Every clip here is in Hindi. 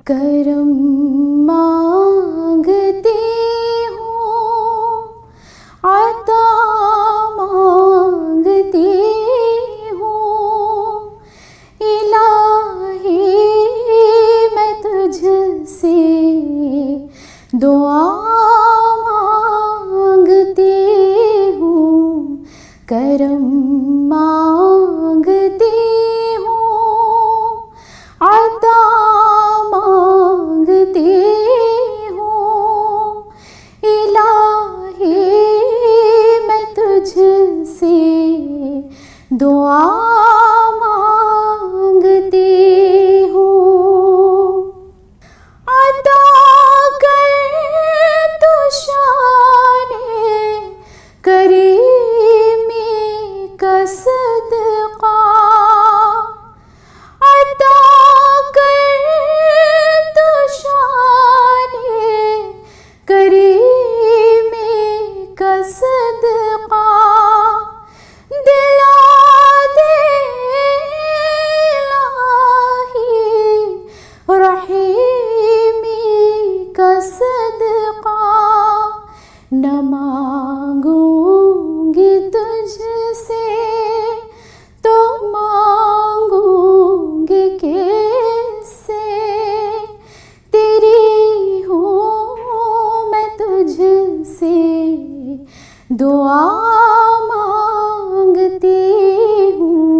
करम मांगती हूँ, आता मांगती हूँ, इलाही मैं तुझसे दुआ मांगती हूँ, करम मांगती हूँ, आता मांगती हूँ, इलाही मैं तुझसे दुआ मांगती हूँ। अता कर तू शाने करीमी का सदका, अता कर तू शाने करीमी का सदका, दिला दे इलाही रहीमी का सदका, न मांगूंगी तुझसे तो मांगूंगी किससे, तेरी हूँ मैं तुझसे दुआ मांगती हूँ,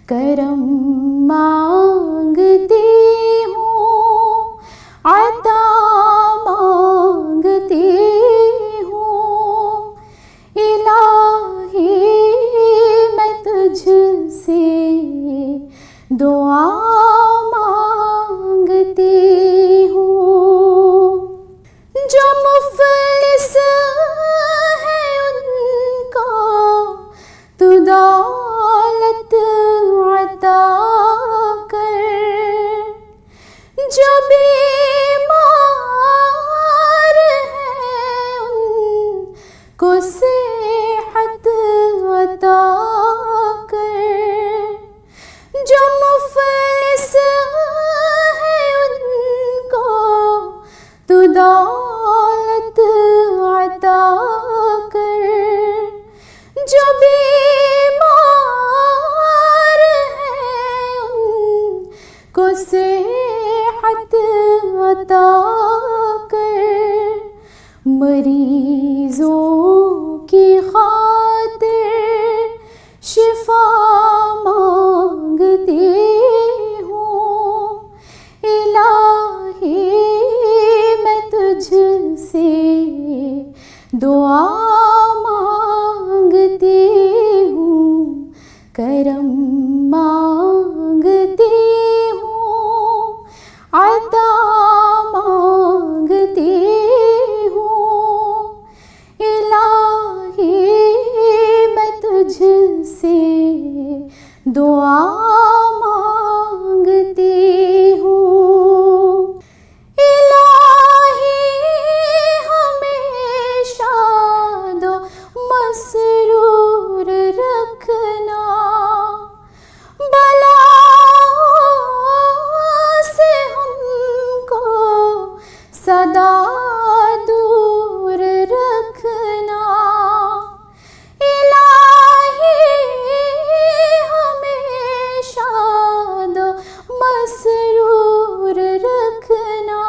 करम मांगती हूँ, आता मांगती हूँ, इलाही मैं तुझसे दुआ मांगती हूँ। जो मुफलिस है उनको तू दौलत अता कर, जो बीमार है उनको सेहत अता कर, जो मुफलिस है उनको तू दौलत अता कर, जो बीमार है उनको सेहत अता कर, मरीजों की खातिर शिफा मांगती हूँ, इलाही मैं तुझसे दुआ मांगती हूँ, करम मांगती हूँ, अता मांगती हूँ, इलाही मैं तुझसे दुआ मांगती हूँ। इलाही हमेशा दो मसरूर रखना, बलाओं से हमको सदा दूर रखना, इलाही हमेशा दो मसरूर रखना,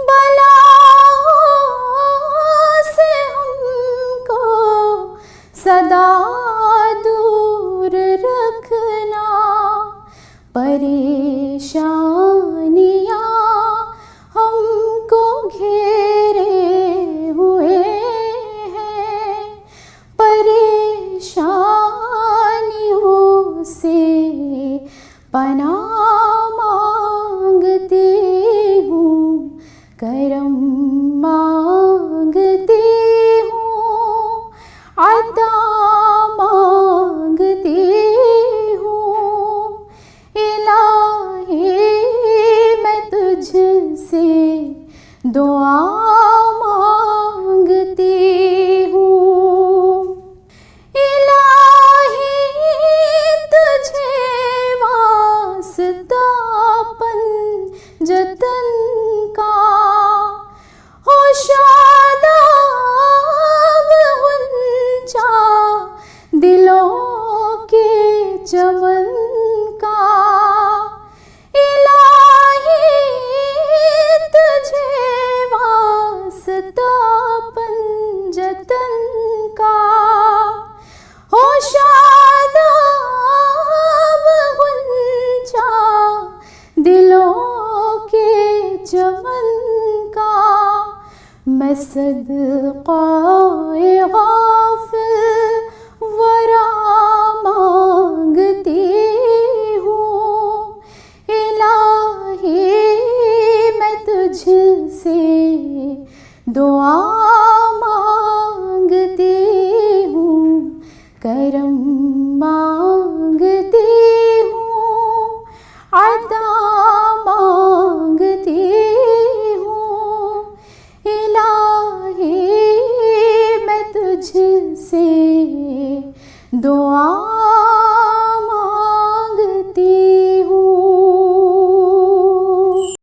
बलाओं से हमको सदा दूर रखना, परेशानियाँ हमको घेरे हुए हैं, परेशानियों से पनाह मांगती हूँ, करम मांगती हूँ, अता मांगती हूँ, इलाही मैं तुझसे दुआ मांगती हूँ। इलाही तुझे वास्तापन जतन का हो शादाब गुंजा दिलों के चमन का। इलाही तुझे वास्ता पंजतन का हो शादाब गुंजा दिलों के चमन का। मैं सदक़ाए गाफ़िल वरा मांगती हूँ। इलाही मैं तुझसे दुआ मांगती हूँ, करम मांगती हूँ, अता मांगती हूँ। इलाही मैं तुझसे दुआ